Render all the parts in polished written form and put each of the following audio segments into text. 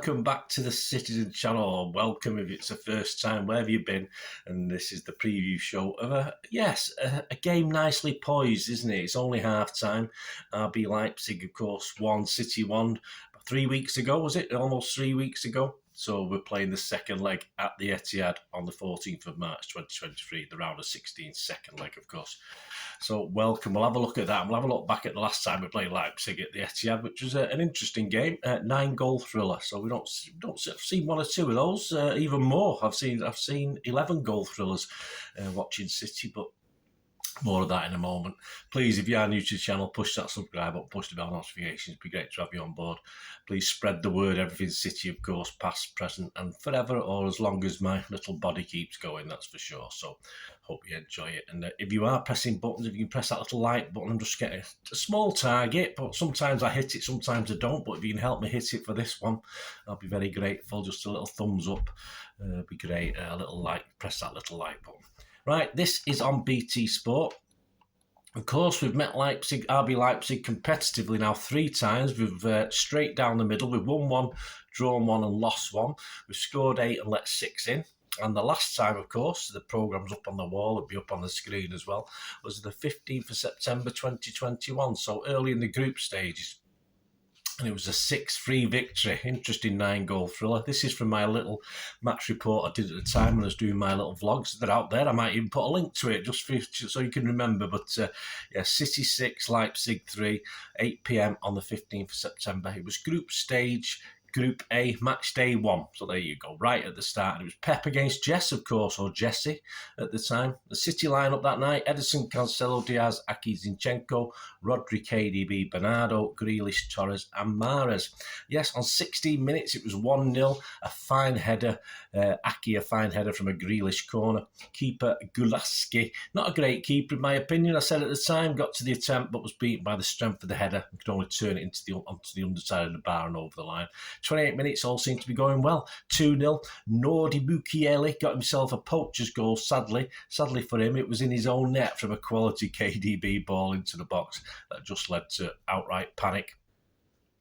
welcome back to the Citizen channel, or welcome if it's the first time, wherever you've been. And this is the preview show of a game nicely poised, isn't it? It's only half time. RB Leipzig, of course, won. City won 3 weeks ago, was it? Almost 3 weeks ago. So we're playing the second leg at the Etihad on the 14th of March 2023, the round of 16, second leg, of course. So welcome. We'll have a look at that. We'll have a look back at the last time we played Leipzig at the Etihad, which was an interesting game, 9-goal thriller. So we don't see one or two of those, even more. I've seen 11-goal thrillers watching City, but more of that in a moment. Please, if you are new to the channel, push that subscribe button, push the bell notifications. It'd be great to have you on board. Please spread the word. Everything's City, of course, past, present, and forever, or as long as my little body keeps going, that's for sure. So hope you enjoy it. And if you are pressing buttons, if you can press that little like button, I'm just getting a small target, but sometimes I hit it, sometimes I don't. But if you can help me hit it for this one, I'll be very grateful. Just a little thumbs up would be great. A little like, press that little like button. Right, this is on BT Sport. Of course, we've met RB Leipzig competitively now 3 times. We've straight down the middle. We've won 1, drawn 1 and lost 1. We've scored 8 and let 6 in. And the last time, of course, the programme's up on the wall, it'll be up on the screen as well, was the 15th of September 2021. So early in the group stages. And it was a 6-3 victory. Interesting 9-goal thriller. This is from my little match report I did at the time when I was doing my little vlogs. They're out there. I might even put a link to it just so you can remember. But City 6, Leipzig 3, 8 p.m. on the 15th of September. It was group stage, Group A, match day 1. So there you go, right at the start. And it was Pep against Jess, of course, or Jesse at the time. The City lineup that night: Ederson, Cancelo, Diaz, Aki, Zinchenko, Rodri, KDB, Bernardo, Grealish, Torres and Mahrez. Yes, on 16 minutes it was 1-0. A fine header, Aki, a fine header from a Grealish corner. Keeper Gulaski, not a great keeper in my opinion, I said at the time, got to the attempt but was beaten by the strength of the header and could only turn it onto the underside of the bar and over the line. 28 minutes, all seemed to be going well. 2-0. Nordi Mukiele got himself a poacher's goal, sadly. Sadly for him, it was in his own net from a quality KDB ball into the box that just led to outright panic.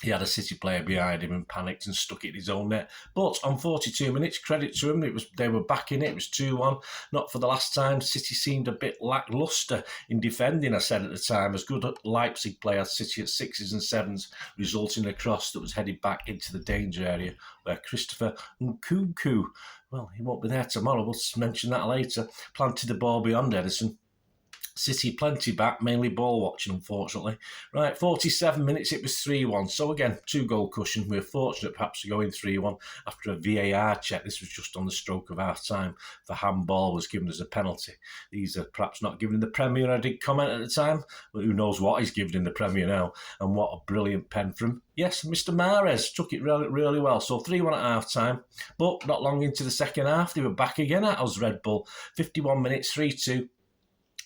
He had a City player behind him and panicked and stuck it in his own net. But on 42 minutes, credit to them, they were back in it. It was 2-1. Not for the last time. City seemed a bit lacklustre in defending, I said at the time, as good Leipzig players, City at 6s and 7s, resulting in a cross that was headed back into the danger area where Christopher Nkunku, well, he won't be there tomorrow, we'll mention that later, planted the ball beyond Ederson. City plenty back, mainly ball watching, unfortunately. Right, 47 minutes, it was 3-1. So again, 2-goal cushion. We were fortunate perhaps to go in 3-1 after a VAR check. This was just on the stroke of half time. The handball was given as a penalty. These are perhaps not given in the Premier. I did comment at the time, but who knows what he's given in the Premier now. And what a brilliant pen from, yes, Mr. Mahrez took it really, really well. So 3-1 at half time. But not long into the second half, they were back again at us, Red Bull. 51 minutes, 3-2.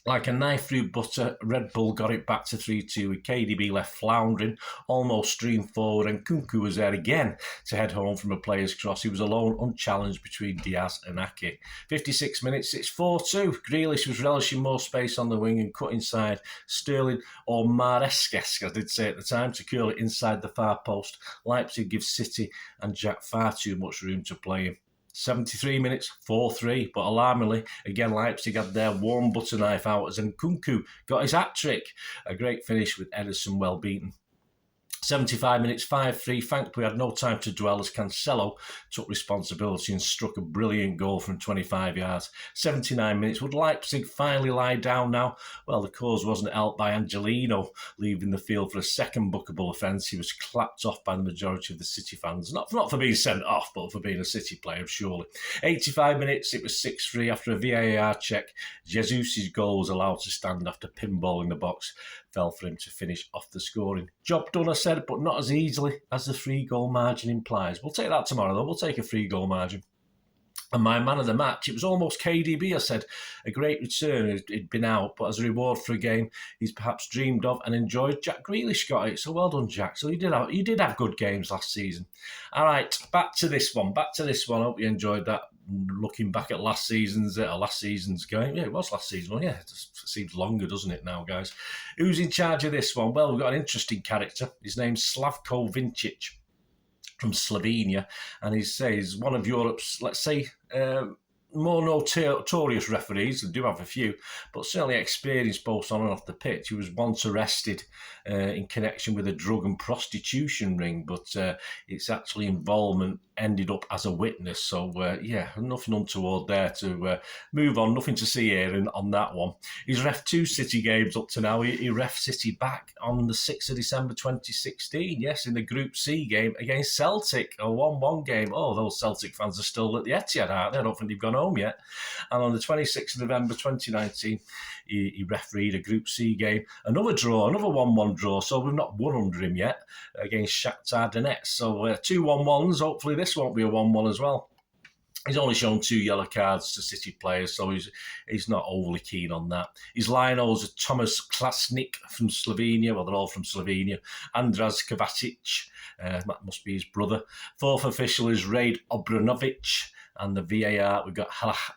Like a knife through butter, Red Bull got it back to 3-2 with KDB left floundering, almost streamed forward, and Nkunku was there again to head home from a player's cross. He was alone, unchallenged between Diaz and Aki. 56 minutes, it's 4-2. Grealish was relishing more space on the wing and cut inside. Sterling, or Mahrez, as I did say at the time, to curl it inside the far post. Leipzig gives City and Jack far too much room to play him. 73 minutes, 4-3, but alarmingly, again, Leipzig had their warm butter knife out as Nkunku got his hat-trick. A great finish with Ederson well beaten. 75 minutes, 5-3. Thankfully, we had no time to dwell as Cancelo took responsibility and struck a brilliant goal from 25 yards. 79 minutes. Would Leipzig finally lie down now? Well, the cause wasn't helped by Angelino leaving the field for a second bookable offence. He was clapped off by the majority of the City fans. Not for being sent off, but for being a City player, surely. 85 minutes, it was 6-3 after a VAR check. Jesus' goal was allowed to stand after pinballing the box. Fell for him to finish off the scoring. Job done, I said, but not as easily as the 3-goal margin implies. We'll take that tomorrow, though. We'll take a 3-goal margin. And my man of the match, it was almost KDB, I said. A great return. He'd been out, but as a reward for a game he's perhaps dreamed of and enjoyed, Jack Grealish got it. So well done, Jack. So you did have good games last season. All right, back to this one. I hope you enjoyed that. Looking back at last season's game. Yeah, it was last season. Well, yeah, it seems longer, doesn't it now, guys? Who's in charge of this one? Well, we've got an interesting character. His name's Slavko Vincic. from Slovenia, and he's one of Europe's, let's say, more notorious referees. They do have a few, but certainly experienced both on and off the pitch. He was once arrested in connection with a drug and prostitution ring, but its actually involvement ended up as a witness. So, nothing untoward there to move on. Nothing to see here on that one. He's ref 2 City games up to now. He ref City back on the 6th of December 2016, yes, in the Group C game against Celtic, a 1-1 game. Oh, those Celtic fans are still at the Etihad, aren't they? I don't think they've gone home yet. And on the 26th of November 2019, he refereed a Group C game. Another draw, another 1-1 draw, so we've not won under him yet against Shakhtar Donetsk. So 2 1-1s, hopefully this won't be a 1-1 as well. He's only shown 2 yellow cards to City players, so he's not overly keen on that. His linos are Thomas Klasnik from Slovenia. Well, they're all from Slovenia. Andras Kovacic, that must be his brother. 4th official is Raid Obranovic. And the VAR, we've got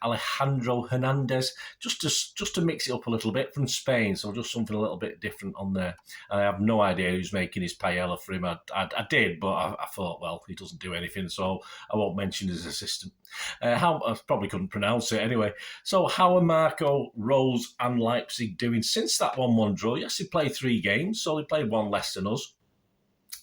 Alejandro Hernandez, just to mix it up a little bit, from Spain, so just something a little bit different on there. And I have no idea who's making his paella for him. I did, but I thought, well, he doesn't do anything, so I won't mention his assistant. I probably couldn't pronounce it anyway. So how are Marco, Rose and Leipzig doing since that 1-1 draw? Yes, they played 3 games, so they played 1 less than us.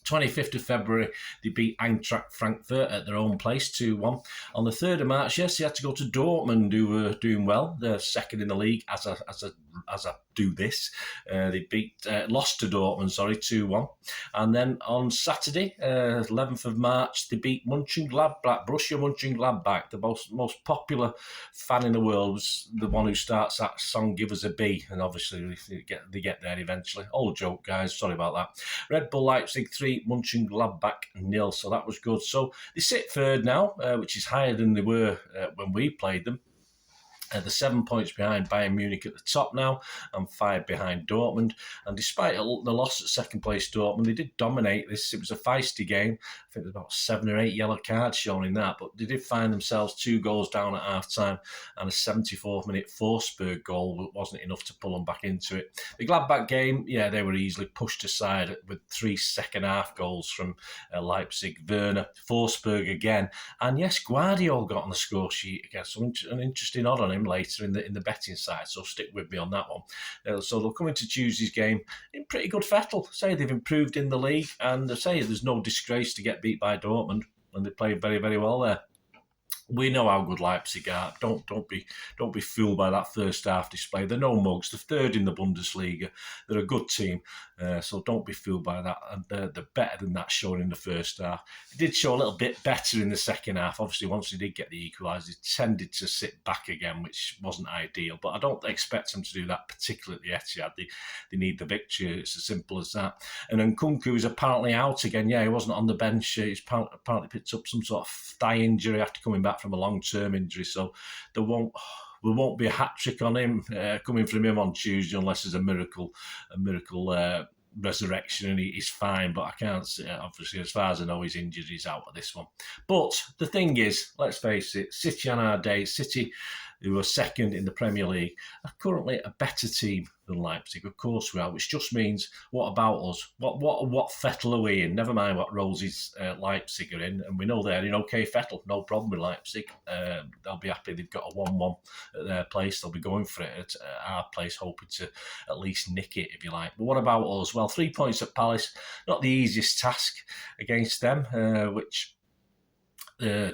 25th of February, they beat Eintracht Frankfurt at their own place, 2-1. On the 3rd of March, yes, they had to go to Dortmund, who were doing well. They're second in the league as I do this. They lost to Dortmund, 2-1. And then on Saturday, 11th of March, they beat Mönchengladbach, Borussia Mönchengladbach. The most popular fan in the world was the one who starts that song, Give Us a B. And obviously, they get there eventually. Old joke, guys. Sorry about that. Red Bull Leipzig 3, Mönchengladbach 0. So that was good. So they sit 3rd now, which is higher than they were when we played them. They're 7 points behind Bayern Munich at the top now and 5 behind Dortmund. And despite the loss at second place Dortmund, they did dominate this. It was a feisty game. I think there's about 7 or 8 yellow cards shown in that, but they did find themselves 2 goals down at half-time and a 74th minute Forsberg goal wasn't enough to pull them back into it. The Gladbach game, yeah, they were easily pushed aside with 3 second-half goals from Leipzig, Werner, Forsberg again. And yes, Guardiola got on the score sheet again. So an interesting odd on him later in the betting side, so stick with me on that one. So they'll come into Tuesday's game in pretty good fettle. Say they've improved in the league, and I say there's no disgrace to get beat by Dortmund, and they played very, very well there. We know how good Leipzig are. Don't be fooled by that first half display. They're no mugs. They're 3rd in the Bundesliga. They're a good team, so don't be fooled by that. And they're better than that shown in the first half. They did show a little bit better in the second half. Obviously, once they did get the equaliser, they tended to sit back again, which wasn't ideal. But I don't expect them to do that, particularly at the Etihad. They need the victory. It's as simple as that. And then Nkunku is apparently out again. Yeah, he wasn't on the bench. He's apparently picked up some sort of thigh injury after coming back from a long-term injury, so there won't be a hat-trick on him coming from him on Tuesday unless there's a miracle resurrection and he's fine, but I can't see, obviously, as far as I know, he's injured, he's out of this one. But the thing is, let's face it, City on our day, City, who are second in the Premier League, are currently a better team than Leipzig. Of course we are, which just means, what about us? What fettle are we in? Never mind what Rosie's Leipzig are in, and we know they're in okay fettle, no problem with Leipzig. They'll be happy they've got a 1-1 at their place. They'll be going for it at our place, hoping to at least nick it, if you like. But what about us? Well, 3 points at Palace, not the easiest task against them, which...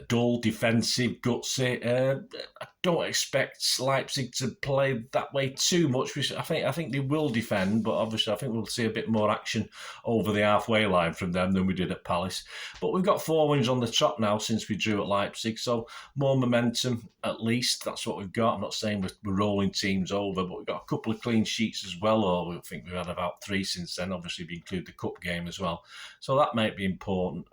dull, defensive, gutsy. I don't expect Leipzig to play that way too much. I think they will defend, but obviously I think we'll see a bit more action over the halfway line from them than we did at Palace. But we've got 4 wins on the trot now since we drew at Leipzig, so more momentum at least. That's what we've got. I'm not saying we're rolling teams over, but we've got a couple of clean sheets as well, or I think we've had about 3 since then, obviously if you include the cup game as well. So that might be important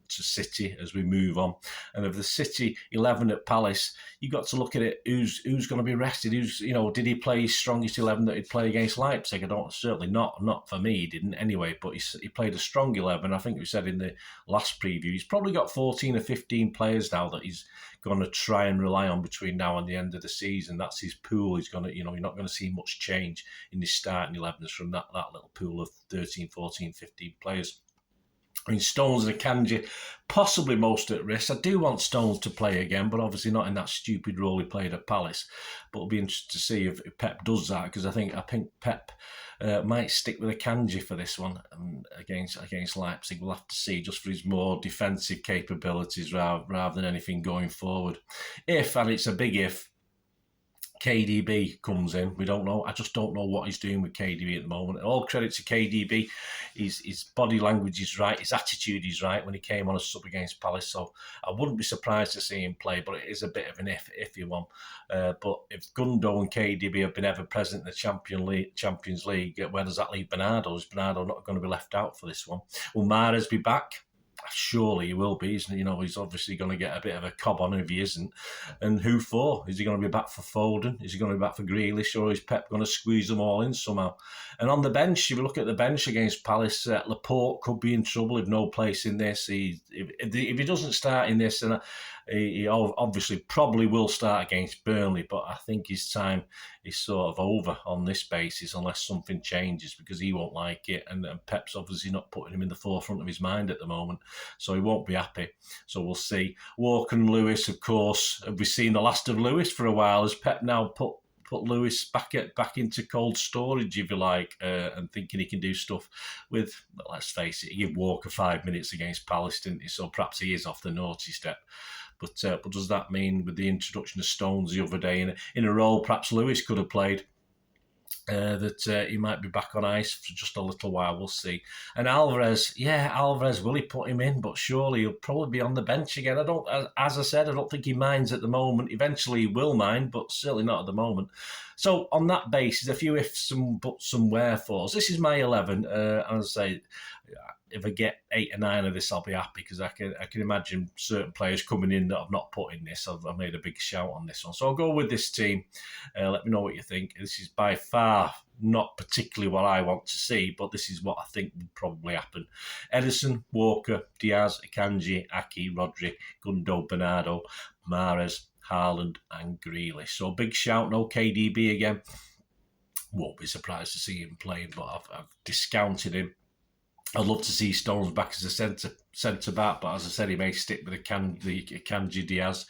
to City as we move on. And of the City 11 at Palace, you've got to look at it, who's going to be rested, did he play his strongest 11 that he'd play against Leipzig? Certainly not for me, he didn't anyway, but he played a strong 11. I think we said in the last preview, he's probably got 14 or 15 players now that he's going to try and rely on between now and the end of the season. That's his pool. He's going to, you're not going to see much change in his starting 11s from that little pool of 13, 14, 15 players. I mean, Stones and Akanji, possibly most at risk. I do want Stones to play again, but obviously not in that stupid role he played at Palace. But it'll be interesting to see if Pep does that, because I think Pep might stick with Akanji for this one against Leipzig. We'll have to see, just for his more defensive capabilities rather than anything going forward. If, and it's a big if, KDB comes in. We don't know. I just don't know what he's doing with KDB at the moment. All credit to KDB. His body language is right. His attitude is right when he came on a sub against Palace. So I wouldn't be surprised to see him play, but it is a bit of an iffy one. But if Gundo and KDB have been ever present in the Champions League, where does that leave Bernardo? Is Bernardo not going to be left out for this one? Will Mahrez be back? Surely he will be, isn't he? He's obviously going to get a bit of a cob on if he isn't. And who for? Is he going to be back for Foden? Is he going to be back for Grealish? Or is Pep going to squeeze them all in somehow? And on the bench, if you look at the bench against Palace, Laporte could be in trouble if no place in this. If he doesn't start in this, then he obviously probably will start against Burnley, but I think his time is sort of over on this basis unless something changes, because he won't like it, and Pep's obviously not putting him in the forefront of his mind at the moment, so he won't be happy. So we'll see. Walker and Lewis, of course, have we seen the last of Lewis for a while? Has Pep now put Lewis back into cold storage, if you like, and thinking he can do stuff with, let's face it, he gave Walker 5 minutes against Palace, didn't he? So perhaps he is off the naughty step. But does that mean, with the introduction of Stones the other day in a role perhaps Lewis could have played, that he might be back on ice for just a little while? We'll see. And Alvarez, will he put him in? But surely he'll probably be on the bench again. As I said, I don't think he minds at the moment. Eventually he will mind, but certainly not at the moment. So on that basis, a few ifs and buts and wherefores. This is my 11. As I say, if I get 8 or 9 of this, I'll be happy, because I can imagine certain players coming in that I've not put in this. I've made a big shout on this one. So I'll go with this team. Let me know what you think. This is by far not particularly what I want to see, but this is what I think will probably happen. Ederson, Walker, Diaz, Akanji, Aki, Rodri, Gundo, Bernardo, Mahrez, Haaland and Grealish. So big shout, no KDB again. Won't be surprised to see him playing, but I've discounted him. I'd love to see Stones back as a centre back, but as I said, he may stick with the Akanji Diaz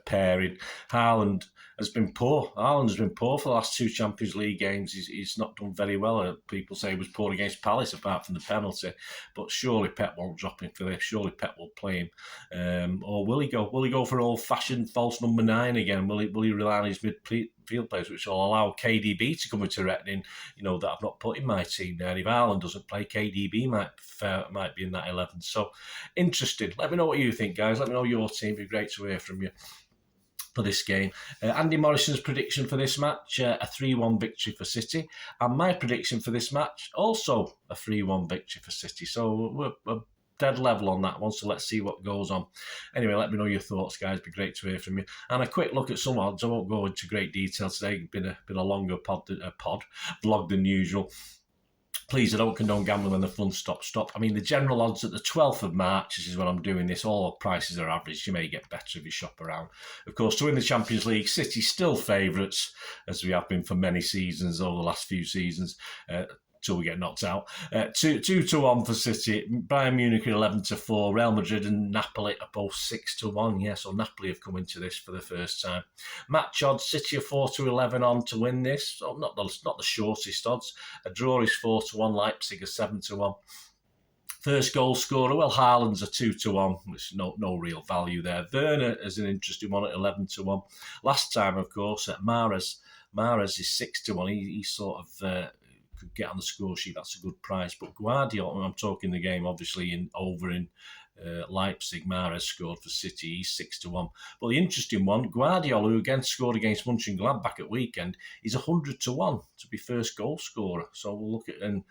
pairing. Haaland has been poor. Haaland has been poor for the last 2 Champions League games. He's not done very well. People say he was poor against Palace, apart from the penalty. But surely Pep won't drop him for this. Surely Pep will play him. Or will he go? Will he go for old-fashioned false number 9 again? Will he rely on his midfield players, which will allow KDB to come into Reading, that I've not put in my team there? If Haaland doesn't play, KDB might be in that 11. So interesting. Let me know what you think, guys. Let me know your team. It'd be great to hear from you for this game. Andy Morrison's prediction for this match, a 3-1 victory for City. And my prediction for this match, also a 3-1 victory for City. So we're dead level on that one, so let's see what goes on. Anyway, let me know your thoughts, guys. It'd be great to hear from you. And a quick look at some odds. I won't go into great detail today. It's been a longer vlog than usual. Please, I don't condone gambling when the fun stops. I mean, the general odds at the 12th of March, this is when I'm doing this, all prices are average. You may get better if you shop around. Of course, to win the Champions League, City still favourites, as we have been for many seasons over the last few seasons, till we get knocked out. 2-1 for City. Bayern Munich at 11-4. Real Madrid and Napoli are both 6-1. Yeah, so Napoli have come into this for the first time. Match odds, City are 4-11 on to win this. So not the shortest odds. A draw is 4-1. Leipzig are 7-1. First goal scorer, well, Haaland's a 2-1. There's no real value there. Werner is an interesting one at 11-1. Last time, of course, at Mahrez is 6-1. He sort of could get on the score sheet. That's a good price. But Guardiola, I'm talking the game obviously over in Leipzig, Mahrez scored for City. He's 6-1. But the interesting one, Guardiola, who again scored against Mönchengladbach at weekend, is 100-1 to be first goal scorer. So we'll look at, and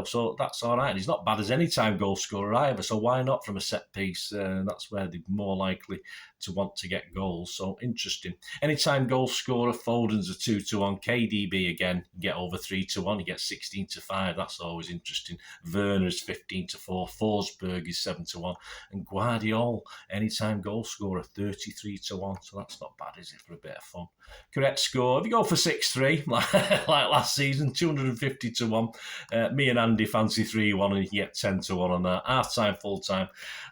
so that's all right. He's not bad as any time goal scorer either. So why not from a set piece? That's where they're more likely to want to get goals. So interesting. Anytime goal scorer, Foden's a 2-1. KDB again, you get over 3-1. You get 16-5. That's always interesting. Werner's 15-4. Forsberg is 7-1. And Guardiola, anytime goal scorer, 33-1. So that's not bad, is it, for a bit of fun? Correct score. If you go for 6-3, like last season, 250-1. Me and Andy fancy 3-1, and you get 10-1 on that. Half time, full time.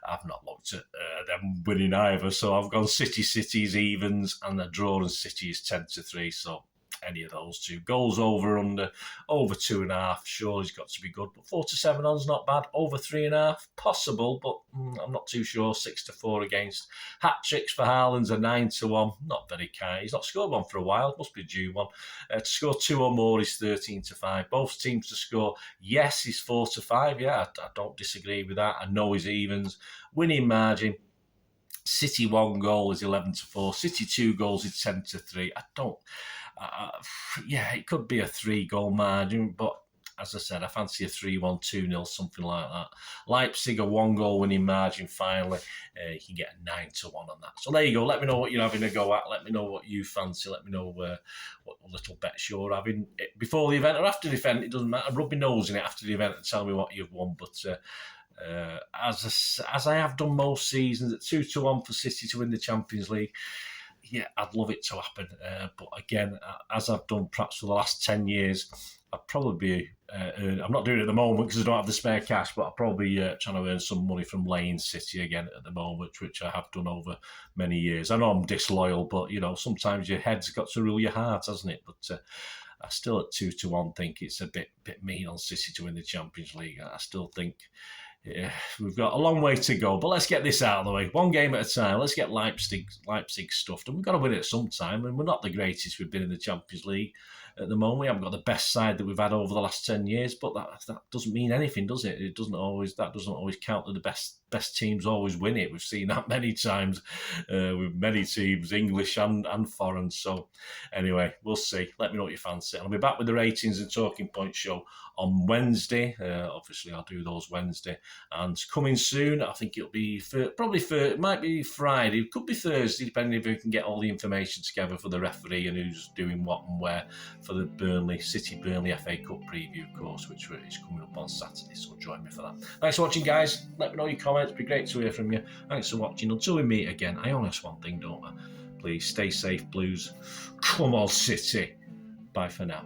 I've not looked at them winning either, so I've gone City's evens, and the draw and City is 10-3. So any of those two. Goals over 2.5. Sure, he's got to be good, but 4-7 odds not bad. Over 3.5 possible, but I'm not too sure. 6-4 against. Hat tricks for Haaland's a 9-1. Not very kind. He's not scored one for a while. Must be due one. To score 2 or more is 13-5. Both teams to score yes is 4-5. Yeah, I don't disagree with that. I know his evens. Winning margin. City 1 goal is 11-4. City 2 goals is 10-3. Yeah, it could be a 3-goal margin, but as I said, I fancy a 3-1, 2-0, something like that. Leipzig, a 1-goal winning margin finally. You can get a 9-1 on that. So there you go. Let me know what you're having a go at. Let me know what you fancy. Let me know what little bets you're having before the event or after the event. It doesn't matter. Rub my nose in it after the event and tell me what you've won. But as I have done most seasons, at 2-1 for City to win the Champions League, yeah, I'd love it to happen. But again, as I've done perhaps for the last 10 years, I'd probably I'm not doing it at the moment because I don't have the spare cash, but I'll probably trying to earn some money from laying City again at the moment, which I have done over many years. I know I'm disloyal, but sometimes your head's got to rule your heart, hasn't it? But I still at 2-1 think it's a bit mean on City to win the Champions League. I still think we've got a long way to go, but let's get this out of the way. One game at a time. Let's get Leipzig stuffed, and we've got to win it sometime. And we're not the greatest we've been in the Champions League at the moment. We haven't got the best side that we've had over the last 10 years, but that doesn't mean anything, does it? That doesn't always count that the best teams always win it. We've seen that many times with many teams, English and foreign. So anyway, we'll see. Let me know what you fancy. I'll be back with the ratings and talking point show on Wednesday. Obviously, I'll do those Wednesday. And coming soon, I think it'll be it might be Friday. It could be Thursday, depending if we can get all the information together for the referee and who's doing what and where for the City-Burnley FA Cup preview course, which is coming up on Saturday. So join me for that. Thanks for watching, guys. Let me know your comments. It'd be great to hear from you. Thanks for watching. Until we meet again, I only ask one thing, don't I? Please stay safe, Blues. Come on, City. Bye for now.